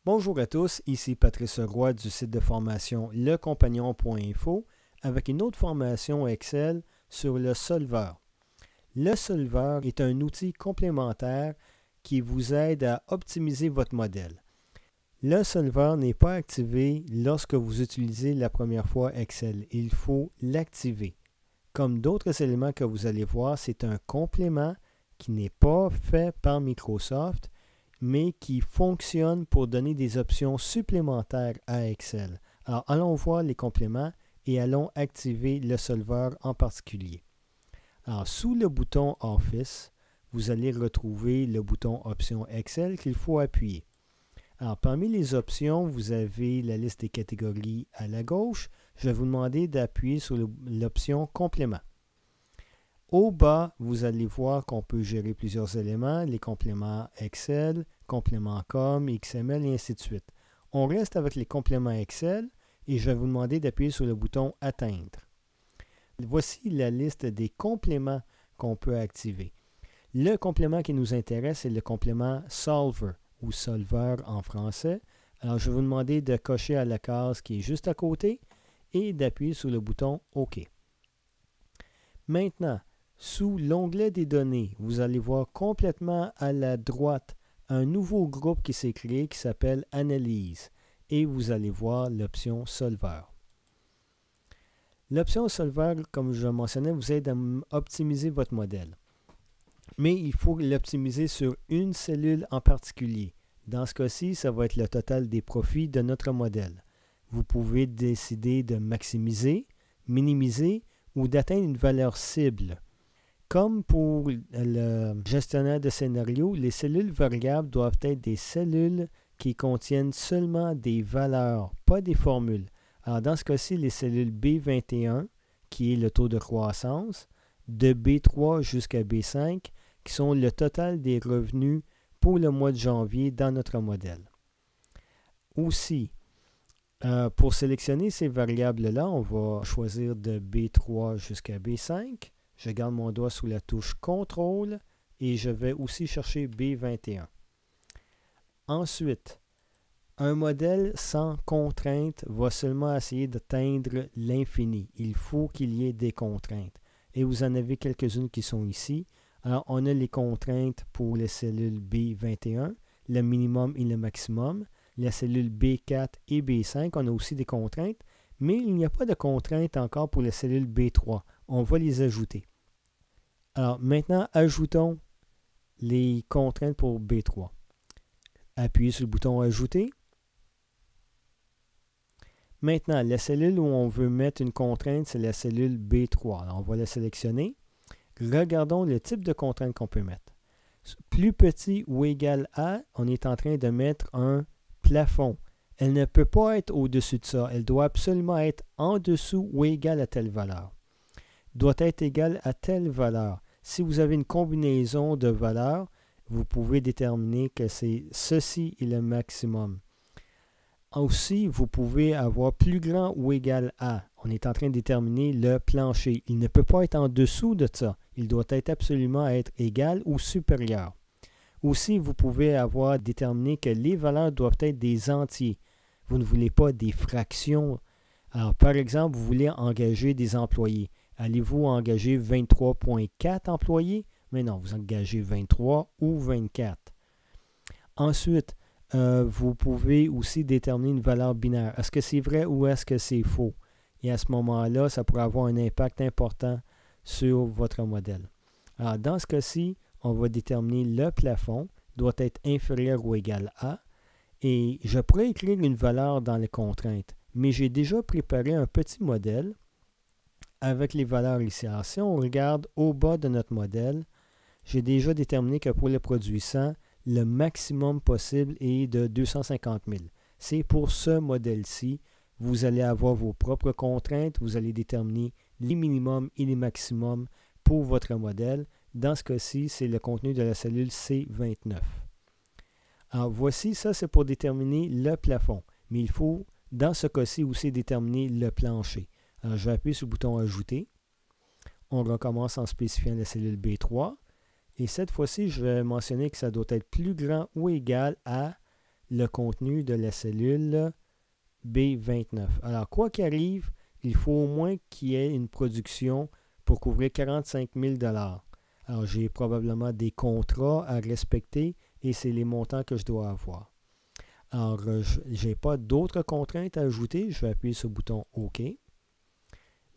Bonjour à tous, ici Patrice Roy du site de formation lecompagnon.info avec une autre formation Excel sur le solveur. Le solveur est un outil complémentaire qui vous aide à optimiser votre modèle. Le solveur n'est pas activé lorsque vous utilisez la première fois Excel. Il faut l'activer. Comme d'autres éléments que vous allez voir, c'est un complément qui n'est pas fait par Microsoft, mais qui fonctionne pour donner des options supplémentaires à Excel. Alors, allons voir les compléments et allons activer le solveur en particulier. Alors, sous le bouton Office, vous allez retrouver le bouton Options Excel qu'il faut appuyer. Alors, parmi les options, vous avez la liste des catégories à la gauche. Je vais vous demander d'appuyer sur l'option Complément. Au bas, vous allez voir qu'on peut gérer plusieurs éléments, les compléments Excel, compléments COM, XML et ainsi de suite. On reste avec les compléments Excel et je vais vous demander d'appuyer sur le bouton Atteindre. Voici la liste des compléments qu'on peut activer. Le complément qui nous intéresse, c'est le complément Solver ou Solveur en français. Alors, je vais vous demander de cocher à la case qui est juste à côté et d'appuyer sur le bouton OK. Maintenant, sous l'onglet des données, vous allez voir complètement à la droite un nouveau groupe qui s'est créé qui s'appelle Analyse et vous allez voir l'option Solveur. L'option Solveur, comme je le mentionnais, vous aide à optimiser votre modèle. Mais il faut l'optimiser sur une cellule en particulier. Dans ce cas-ci, ça va être le total des profits de notre modèle. Vous pouvez décider de maximiser, minimiser ou d'atteindre une valeur cible. Comme pour le gestionnaire de scénario, les cellules variables doivent être des cellules qui contiennent seulement des valeurs, pas des formules. Alors dans ce cas-ci, les cellules B21, qui est le taux de croissance, de B3 jusqu'à B5, qui sont le total des revenus pour le mois de janvier dans notre modèle. Aussi, pour sélectionner ces variables-là, on va choisir de B3 jusqu'à B5. Je garde mon doigt sous la touche CTRL et je vais aussi chercher B21. Ensuite, un modèle sans contrainte va seulement essayer d'atteindre l'infini. Il faut qu'il y ait des contraintes. Et vous en avez quelques-unes qui sont ici. Alors, on a les contraintes pour les cellules B21, le minimum et le maximum. La cellule B4 et B5, on a aussi des contraintes, mais il n'y a pas de contraintes encore pour les cellules B3. On va les ajouter. Alors maintenant, ajoutons les contraintes pour B3. Appuyez sur le bouton Ajouter. Maintenant, la cellule où on veut mettre une contrainte, c'est la cellule B3. Alors, on va la sélectionner. Regardons le type de contrainte qu'on peut mettre. Plus petit ou égal à, on est en train de mettre un plafond. Elle ne peut pas être au-dessus de ça. Elle doit absolument être en dessous ou égale à telle valeur. Doit être égale à telle valeur. Si vous avez une combinaison de valeurs, vous pouvez déterminer que c'est ceci est le maximum. Aussi, vous pouvez avoir plus grand ou égal à. On est en train de déterminer le plancher. Il ne peut pas être en dessous de ça. Il doit être absolument être égal ou supérieur. Aussi, vous pouvez avoir déterminé que les valeurs doivent être des entiers. Vous ne voulez pas des fractions. Alors, par exemple, vous voulez engager des employés. Allez-vous engager 23,4 employés? Mais non, vous engagez 23 ou 24. Ensuite, vous pouvez aussi déterminer une valeur binaire. Est-ce que c'est vrai ou est-ce que c'est faux? Et à ce moment-là, ça pourrait avoir un impact important sur votre modèle. Alors, dans ce cas-ci, on va déterminer le plafond doit être inférieur ou égal à. Et je pourrais écrire une valeur dans les contraintes, mais j'ai déjà préparé un petit modèle avec les valeurs ici. Alors, si on regarde au bas de notre modèle, j'ai déjà déterminé que pour le produit 100, le maximum possible est de 250 000. C'est pour ce modèle-ci. Vous allez avoir vos propres contraintes. Vous allez déterminer les minimums et les maximums pour votre modèle. Dans ce cas-ci, c'est le contenu de la cellule C29. Alors, voici, ça c'est pour déterminer le plafond. Mais il faut, dans ce cas-ci, aussi déterminer le plancher. Alors, je vais appuyer sur le bouton Ajouter. On recommence en spécifiant la cellule B3. Et cette fois-ci, je vais mentionner que ça doit être plus grand ou égal à le contenu de la cellule B29. Alors, quoi qu'il arrive, il faut au moins qu'il y ait une production pour couvrir 45 000 $. Alors, j'ai probablement des contrats à respecter et c'est les montants que je dois avoir. Alors, je n'ai pas d'autres contraintes à ajouter. Je vais appuyer sur le bouton OK.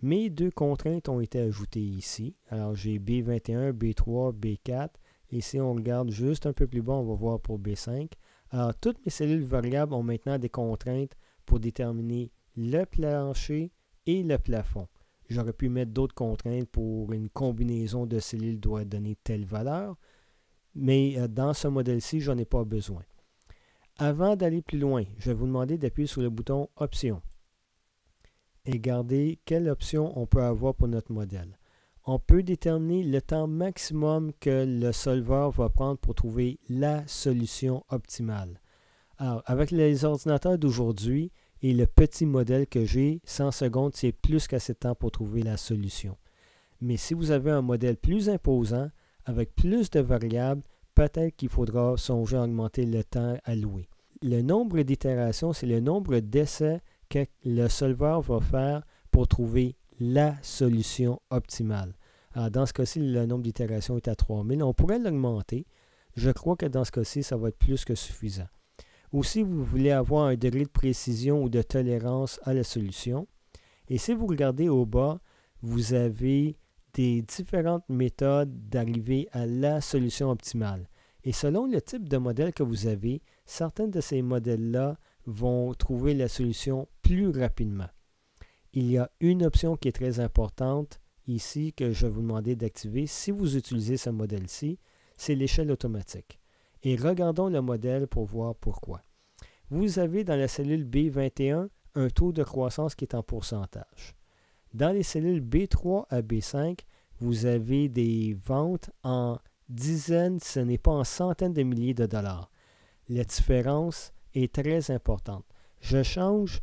Mes deux contraintes ont été ajoutées ici. Alors, j'ai B21, B3, B4. Et si on regarde juste un peu plus bas, on va voir pour B5. Alors, toutes mes cellules variables ont maintenant des contraintes pour déterminer le plancher et le plafond. J'aurais pu mettre d'autres contraintes pour une combinaison de cellules doit donner telle valeur, mais dans ce modèle-ci, je n'en ai pas besoin. Avant d'aller plus loin, je vais vous demander d'appuyer sur le bouton Options et regarder quelle option on peut avoir pour notre modèle. On peut déterminer le temps maximum que le solveur va prendre pour trouver la solution optimale. Alors, avec les ordinateurs d'aujourd'hui et le petit modèle que j'ai, 100 secondes, c'est plus qu'assez de temps pour trouver la solution. Mais si vous avez un modèle plus imposant, avec plus de variables, peut-être qu'il faudra songer à augmenter le temps alloué. Le nombre d'itérations, c'est le nombre d'essais que le solveur va faire pour trouver la solution optimale. Alors, dans ce cas-ci, le nombre d'itérations est à 3000. On pourrait l'augmenter. Je crois que dans ce cas-ci, ça va être plus que suffisant. Ou si vous voulez avoir un degré de précision ou de tolérance à la solution. Et si vous regardez au bas, vous avez des différentes méthodes d'arriver à la solution optimale. Et selon le type de modèle que vous avez, certains de ces modèles-là vont trouver la solution plus rapidement. Il y a une option qui est très importante ici que je vais vous demander d'activer si vous utilisez ce modèle-ci, c'est l'échelle automatique. Et regardons le modèle pour voir pourquoi. Vous avez dans la cellule B21 un taux de croissance qui est en pourcentage. Dans les cellules B3 à B5, vous avez des ventes en dizaines, ce n'est pas en centaines de milliers de dollars. La différence est très importante. Je change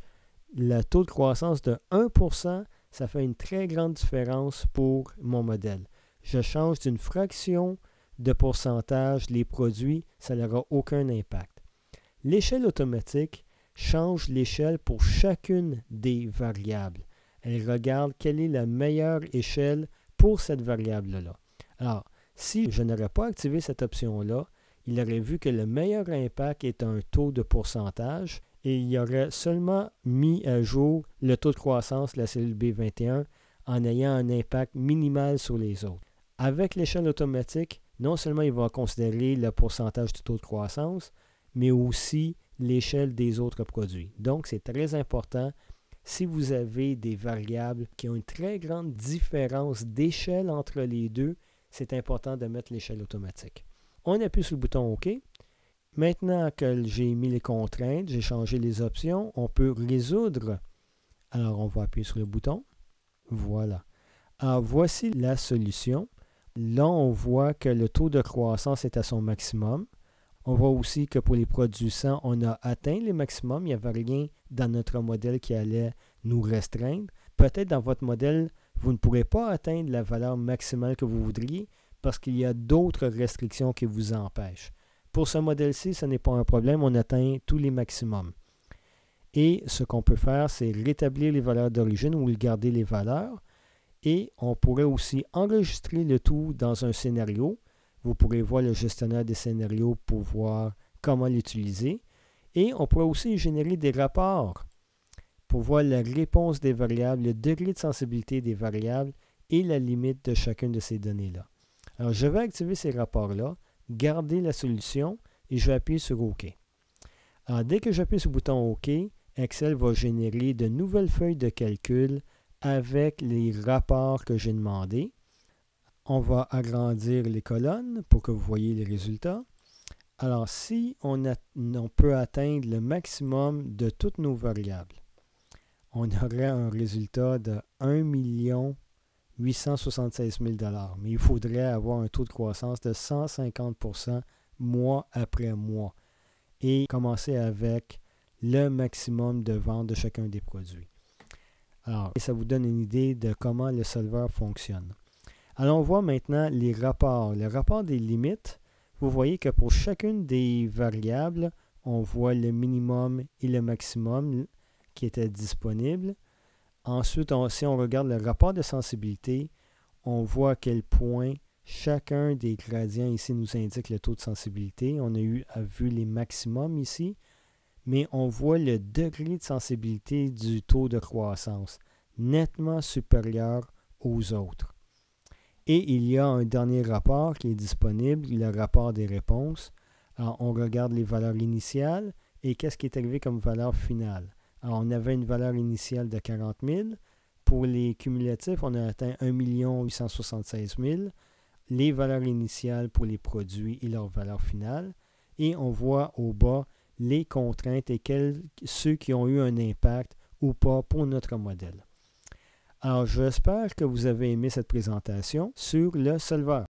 le taux de croissance de 1%, ça fait une très grande différence pour mon modèle. Je change d'une fraction de pourcentage les produits, ça n'aura aucun impact. L'échelle automatique change l'échelle pour chacune des variables. Elle regarde quelle est la meilleure échelle pour cette variable-là. Alors, si je n'aurais pas activé cette option-là, il aurait vu que le meilleur impact est un taux de pourcentage et il aurait seulement mis à jour le taux de croissance de la cellule B21 en ayant un impact minimal sur les autres. Avec l'échelle automatique, non seulement il va considérer le pourcentage du taux de croissance, mais aussi l'échelle des autres produits. Donc, c'est très important. Si vous avez des variables qui ont une très grande différence d'échelle entre les deux, c'est important de mettre l'échelle automatique. On appuie sur le bouton OK. Maintenant que j'ai mis les contraintes, j'ai changé les options, on peut résoudre. Alors, on va appuyer sur le bouton. Voilà. Alors, voici la solution. Là, on voit que le taux de croissance est à son maximum. On voit aussi que pour les produits 100, on a atteint les maximums. Il n'y avait rien dans notre modèle qui allait nous restreindre. Peut-être dans votre modèle, vous ne pourrez pas atteindre la valeur maximale que vous voudriez parce qu'il y a d'autres restrictions qui vous empêchent. Pour ce modèle-ci, ce n'est pas un problème. On atteint tous les maximums. Et ce qu'on peut faire, c'est rétablir les valeurs d'origine ou garder les valeurs. Et on pourrait aussi enregistrer le tout dans un scénario. Vous pourrez voir le gestionnaire des scénarios pour voir comment l'utiliser. Et on pourrait aussi générer des rapports pour voir la réponse des variables, le degré de sensibilité des variables et la limite de chacune de ces données-là. Alors, je vais activer ces rapports-là, garder la solution et je vais appuyer sur OK. Alors, dès que j'appuie sur le bouton OK, Excel va générer de nouvelles feuilles de calcul avec les rapports que j'ai demandés. On va agrandir les colonnes pour que vous voyez les résultats. Alors, si on peut atteindre le maximum de toutes nos variables, on aurait un résultat de 1 876 000 $. Mais il faudrait avoir un taux de croissance de 150 % mois après mois et commencer avec le maximum de vente de chacun des produits. Alors, ça vous donne une idée de comment le solveur fonctionne. Alors, on voit maintenant les rapports. Le rapport des limites, vous voyez que pour chacune des variables, On voit le minimum et le maximum qui étaient disponibles. Ensuite, si on regarde le rapport de sensibilité, on voit à quel point chacun des gradients ici nous indique le taux de sensibilité. On a vu les maximums ici, mais on voit le degré de sensibilité du taux de croissance nettement supérieur aux autres. Et il y a un dernier rapport qui est disponible, le rapport des réponses. Alors, on regarde les valeurs initiales et qu'est-ce qui est arrivé comme valeur finale. Alors, on avait une valeur initiale de 40 000. Pour les cumulatifs, on a atteint 1 876 000. Les valeurs initiales pour les produits et leur valeur finale. Et on voit au bas les contraintes et ceux qui ont eu un impact ou pas pour notre modèle. Alors, j'espère que vous avez aimé cette présentation sur le solveur.